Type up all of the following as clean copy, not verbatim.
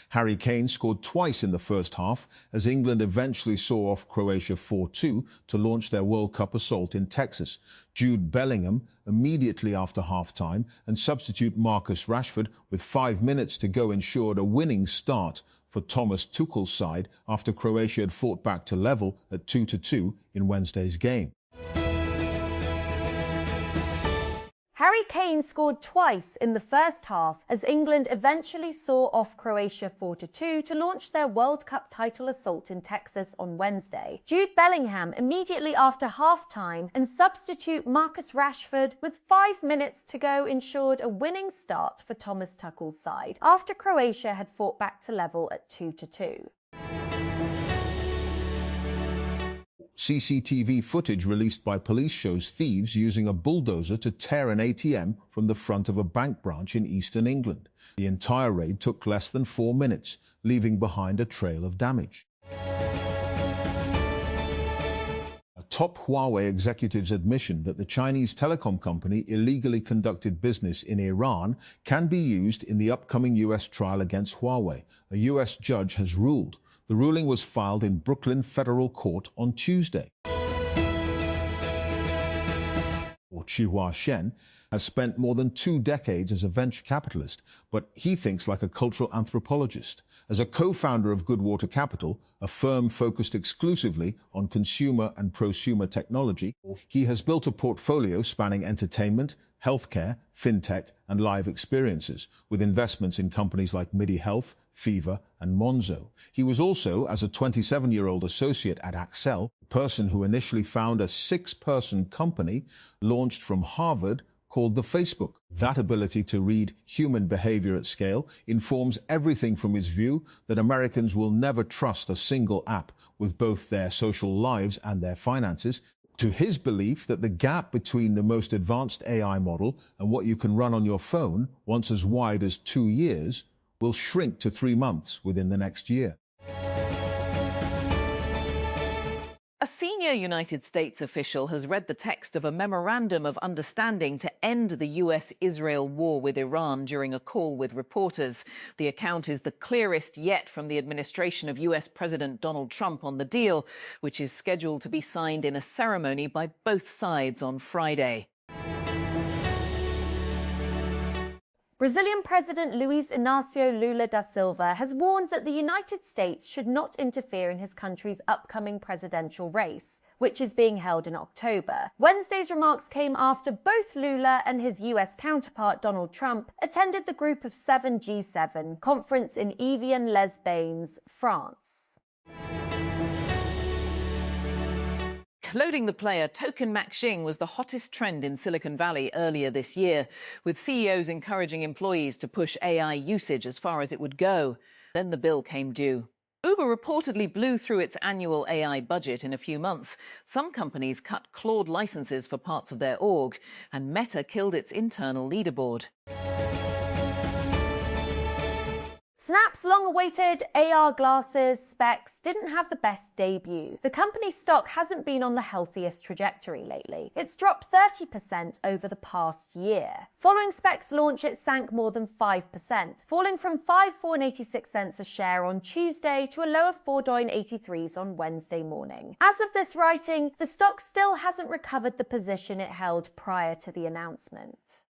Harry Kane scored twice in the first half as England eventually saw off Croatia 4-2 to launch their World Cup assault in Texas. Jude Bellingham immediately after half-time and substitute Marcus Rashford with 5 minutes to go ensured a winning start for Thomas Tuchel's side after Croatia had fought back to level at 2-2 in Wednesday's game. Harry Kane scored twice in the first half as England eventually saw off Croatia 4-2 to launch their World Cup title assault in Texas on Wednesday. Jude Bellingham immediately after half-time and substitute Marcus Rashford with 5 minutes to go ensured a winning start for Thomas Tuchel's side after Croatia had fought back to level at 2-2. CCTV footage released by police shows thieves using a bulldozer to tear an ATM from the front of a bank branch in eastern England. The entire raid took less than 4 minutes, leaving behind a trail of damage. A top Huawei executive's admission that the Chinese telecom company illegally conducted business in Iran can be used in the upcoming U.S. trial against Huawei, a U.S. judge has ruled. The ruling was filed in Brooklyn Federal Court on Tuesday. Chihua Shen has spent more than 2 decades as a venture capitalist, but he thinks like a cultural anthropologist. As a co-founder of Goodwater Capital, a firm focused exclusively on consumer and prosumer technology, he has built a portfolio spanning entertainment, healthcare, fintech, and live experiences, with investments in companies like MIDI Health, Fever, and Monzo. He was also, as a 27-year-old associate at Accel, a person who initially found a 6-person company launched from Harvard called the Facebook. That ability to read human behavior at scale informs everything from his view that Americans will never trust a single app with both their social lives and their finances, to his belief that the gap between the most advanced AI model and what you can run on your phone, once as wide as 2 years, will shrink to 3 months within the next year. A senior United States official has read the text of a memorandum of understanding to end the US-Israel war with Iran during a call with reporters. The account is the clearest yet from the administration of US President Donald Trump on the deal, which is scheduled to be signed in a ceremony by both sides on Friday. Brazilian President Luiz Inácio Lula da Silva has warned that the United States should not interfere in his country's upcoming presidential race, which is being held in October. Wednesday's remarks came after both Lula and his US counterpart Donald Trump attended the Group of 7 G7 conference in Evian-les-Bains, France. Loading the player Token Maxing was the hottest trend in Silicon Valley earlier this year, with CEOs encouraging employees to push AI usage as far as it would go. Then the bill came due. Uber reportedly blew through its annual AI budget in a few months. Some companies cut Claude licenses for parts of their org, and Meta killed its internal leaderboard. Snap's long-awaited AR glasses specs didn't have the best debut. The company's stock hasn't been on the healthiest trajectory lately. It's dropped 30% over the past year. Following specs launch, it sank more than 5%, falling from $5.86 a share on Tuesday to a low of $4.83 on Wednesday morning. As of this writing, the stock still hasn't recovered the position it held prior to the announcement.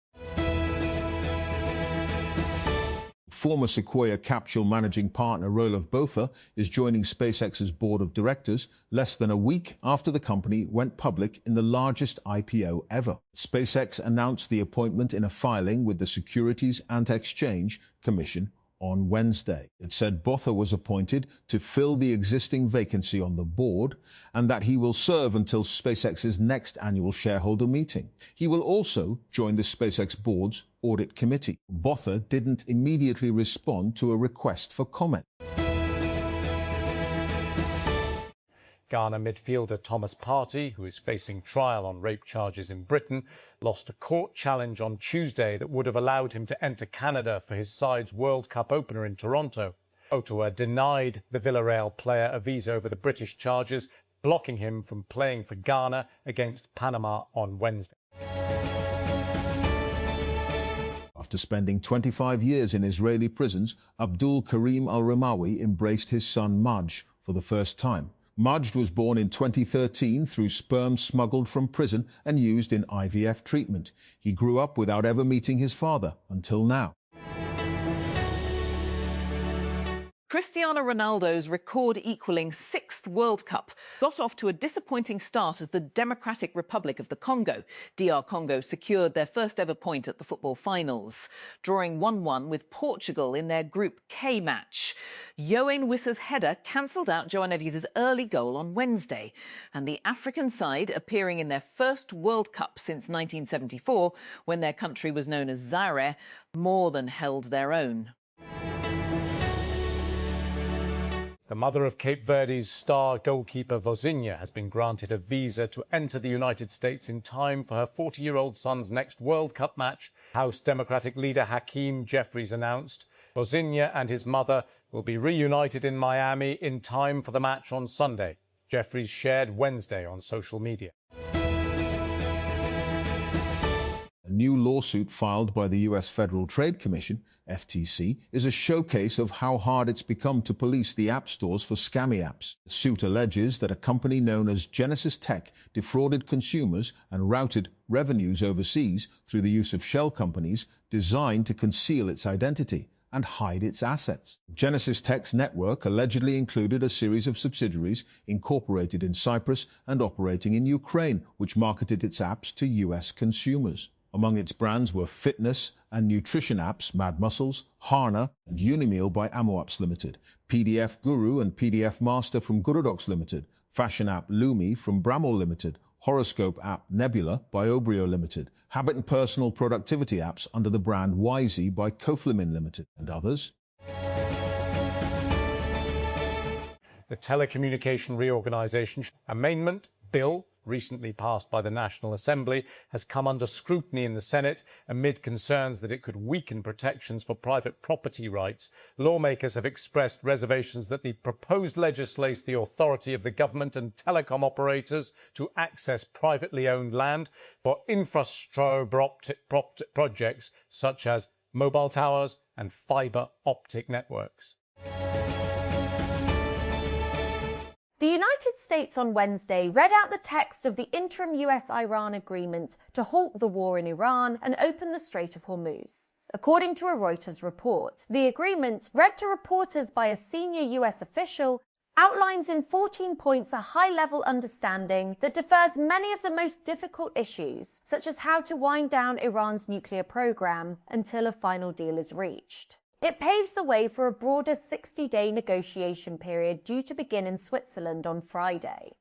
Former Sequoia Capsule managing partner Roelof Botha is joining SpaceX's board of directors less than a week after the company went public in the largest IPO ever. SpaceX announced the appointment in a filing with the Securities and Exchange Commission on Wednesday. It said Botha was appointed to fill the existing vacancy on the board and that he will serve until SpaceX's next annual shareholder meeting. He will also join the SpaceX board's audit committee. Botha didn't immediately respond to a request for comment. Ghana midfielder Thomas Partey, who is facing trial on rape charges in Britain, lost a court challenge on Tuesday that would have allowed him to enter Canada for his side's World Cup opener in Toronto. Ottawa denied the Villarreal player a visa over the British charges, blocking him from playing for Ghana against Panama on Wednesday. After spending 25 years in Israeli prisons, Abdul Karim al-Ramawi embraced his son Majd for the first time. Majd was born in 2013 through sperm smuggled from prison and used in IVF treatment. He grew up without ever meeting his father until now. Cristiano Ronaldo's record-equalling sixth World Cup got off to a disappointing start as the Democratic Republic of the Congo, DR Congo, secured their first-ever point at the football finals, drawing 1-1 with Portugal in their Group K match. Yoane Wissa's header cancelled out João Neves' early goal on Wednesday, and the African side, appearing in their first World Cup since 1974, when their country was known as Zaire, more than held their own. The mother of Cape Verde's star goalkeeper Vozinha has been granted a visa to enter the United States in time for her 40-year-old son's next World Cup match. House Democratic leader Hakeem Jeffries announced Vozinha and his mother will be reunited in Miami in time for the match on Sunday. Jeffries shared Wednesday on social media. A new lawsuit filed by the US Federal Trade Commission, FTC, is a showcase of how hard it's become to police the app stores for scammy apps. The suit alleges that a company known as Genesis Tech defrauded consumers and routed revenues overseas through the use of shell companies designed to conceal its identity and hide its assets. Genesis Tech's network allegedly included a series of subsidiaries incorporated in Cyprus and operating in Ukraine, which marketed its apps to US consumers. Among its brands were fitness and nutrition apps Mad Muscles, Harna, and Unimeal by Amoapps Limited, PDF Guru and PDF Master from Gurudox Limited, fashion app Lumi from Bramall Limited, horoscope app Nebula by Obrio Limited, habit and personal productivity apps under the brand Wisey by Coflamin Limited, and others. The Telecommunication Reorganisation Amendment Bill, recently passed by the National Assembly, has come under scrutiny in the Senate amid concerns that it could weaken protections for private property rights. Lawmakers have expressed reservations that the proposed legislates the authority of the government and telecom operators to access privately owned land for infrastructure projects such as mobile towers and fibre optic networks. The United States on Wednesday read out the text of the interim US-Iran agreement to halt the war in Iran and open the Strait of Hormuz. According to a Reuters report, the agreement, read to reporters by a senior US official, outlines in 14 points a high-level understanding that defers many of the most difficult issues, such as how to wind down Iran's nuclear program until a final deal is reached. It paves the way for a broader 60-day negotiation period due to begin in Switzerland on Friday.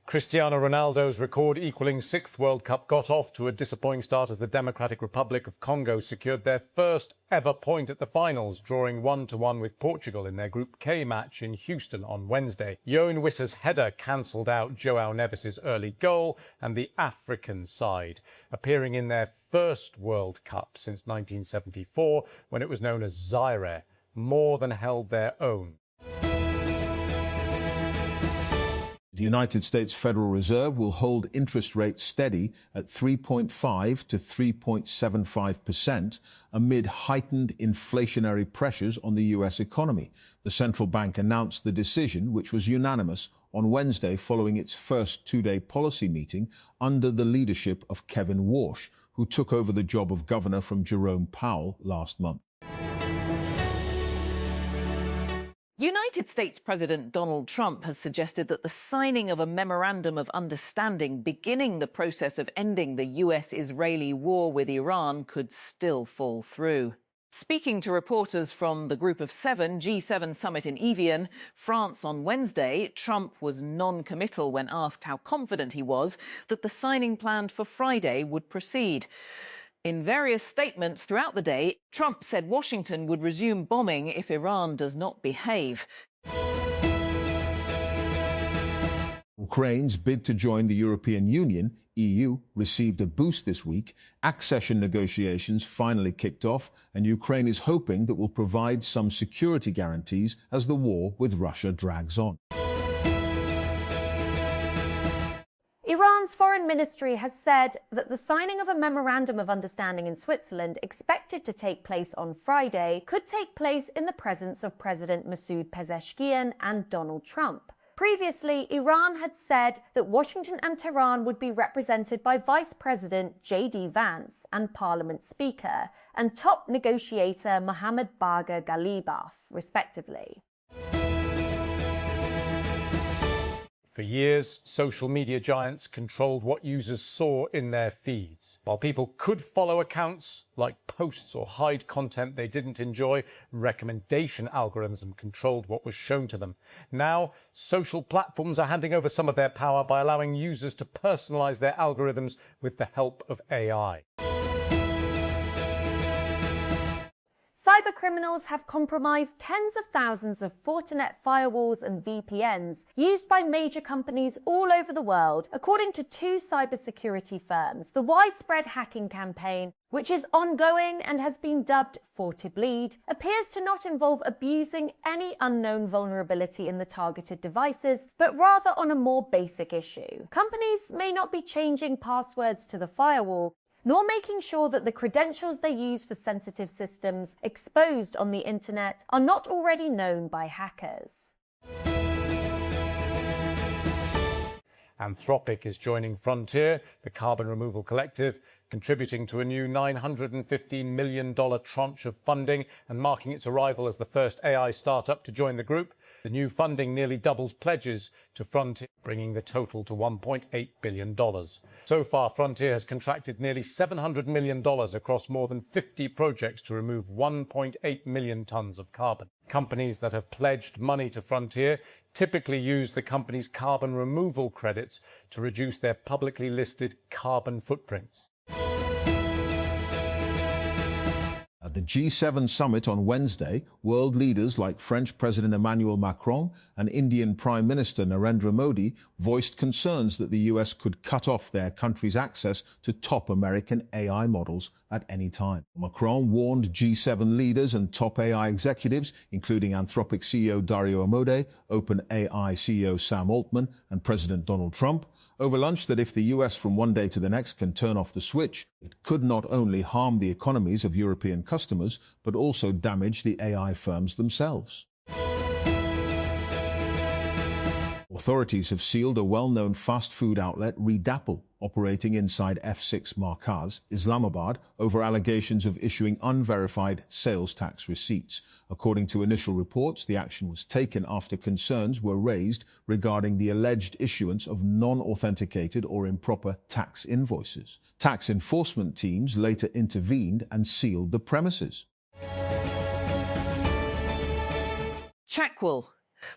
Cristiano Ronaldo's record-equalling sixth World Cup got off to a disappointing start as the Democratic Republic of Congo secured their first ever point at the finals, drawing 1-1 with Portugal in their Group K match in Houston on Wednesday. Yoane Wissa's header cancelled out João Neves' early goal, and the African side, appearing in their first World Cup since 1974, when it was known as Zaire, more than held their own. The United States Federal Reserve will hold interest rates steady at 3.5 to 3.75% amid heightened inflationary pressures on the U.S. economy. The central bank announced the decision, which was unanimous, on Wednesday following its first two-day policy meeting under the leadership of Kevin Warsh, who took over the job of governor from Jerome Powell last month. United States President Donald Trump has suggested that the signing of a memorandum of understanding beginning the process of ending the US-Israeli war with Iran could still fall through. Speaking to reporters from the Group of Seven G7 summit in Evian, France on Wednesday, Trump was non-committal when asked how confident he was that the signing planned for Friday would proceed. In various statements throughout the day, Trump said Washington would resume bombing if Iran does not behave. Ukraine's bid to join the European Union, EU, received a boost this week. Accession negotiations finally kicked off, and Ukraine is hoping that will provide some security guarantees as the war with Russia drags on. Iran's foreign ministry has said that the signing of a memorandum of understanding in Switzerland, expected to take place on Friday, could take place in the presence of President Masoud Pezeshkian and Donald Trump. Previously, Iran had said that Washington and Tehran would be represented by Vice President J.D. Vance and Parliament Speaker and top negotiator Mohammad Bagher Ghalibaf, respectively. For years, social media giants controlled what users saw in their feeds. While people could follow accounts, like posts or hide content they didn't enjoy, recommendation algorithms controlled what was shown to them. Now, social platforms are handing over some of their power by allowing users to personalize their algorithms with the help of AI. Cybercriminals have compromised tens of thousands of Fortinet firewalls and VPNs used by major companies all over the world, according to two cybersecurity firms. The widespread hacking campaign, which is ongoing and has been dubbed FortiBleed, appears to not involve abusing any unknown vulnerability in the targeted devices, but rather on a more basic issue. Companies may not be changing passwords to the firewall, nor making sure that the credentials they use for sensitive systems exposed on the internet are not already known by hackers. Anthropic is joining Frontier, the carbon removal collective, contributing to a new $915 million tranche of funding and marking its arrival as the first AI startup to join the group. The new funding nearly doubles pledges to Frontier, bringing the total to $1.8 billion. So far, Frontier has contracted nearly $700 million across more than 50 projects to remove 1.8 million tons of carbon. Companies that have pledged money to Frontier typically use the company's carbon removal credits to reduce their publicly listed carbon footprints. At the G7 summit on Wednesday, world leaders like French President Emmanuel Macron and Indian Prime Minister Narendra Modi voiced concerns that the US could cut off their country's access to top American AI models at any time. Macron warned G7 leaders and top AI executives, including Anthropic CEO Dario Amodei, OpenAI CEO Sam Altman, and President Donald Trump, over lunch that if the US from one day to the next can turn off the switch, it could not only harm the economies of European customers, but also damage the AI firms themselves. Authorities have sealed a well-known fast food outlet, Redapple, operating inside F6 Markaz, Islamabad, over allegations of issuing unverified sales tax receipts. According to initial reports, the action was taken after concerns were raised regarding the alleged issuance of non-authenticated or improper tax invoices. Tax enforcement teams later intervened and sealed the premises. Chackwell.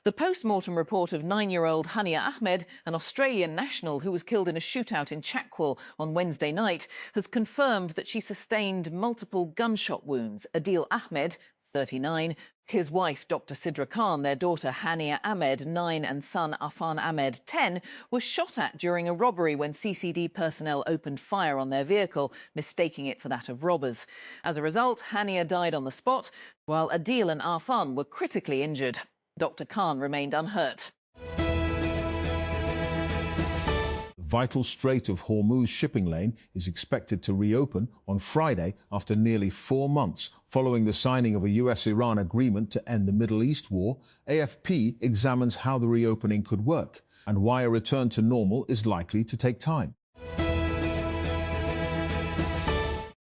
The post-mortem report of 9-year-old Hania Ahmed, an Australian national who was killed in a shootout in Chackwell on Wednesday night, has confirmed that she sustained multiple gunshot wounds. Adil Ahmed, 39, his wife, Dr. Sidra Khan, their daughter Hania Ahmed, 9, and son Afan Ahmed, 10, were shot at during a robbery when CCD personnel opened fire on their vehicle, mistaking it for that of robbers. As a result, Hania died on the spot, while Adil and Afan were critically injured. Dr. Khan remained unhurt. The vital Strait of Hormuz shipping lane is expected to reopen on Friday after nearly 4 months following the signing of a US-Iran agreement to end the Middle East war. AFP examines how the reopening could work and why a return to normal is likely to take time.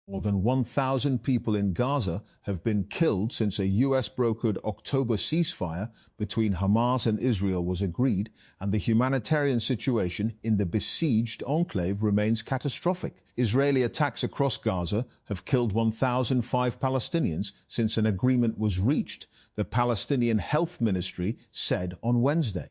More than 1,000 people in Gaza have been killed since a US-brokered October ceasefire between Hamas and Israel was agreed, and the humanitarian situation in the besieged enclave remains catastrophic. Israeli attacks across Gaza have killed 1,005 Palestinians since an agreement was reached, the Palestinian Health Ministry said on Wednesday.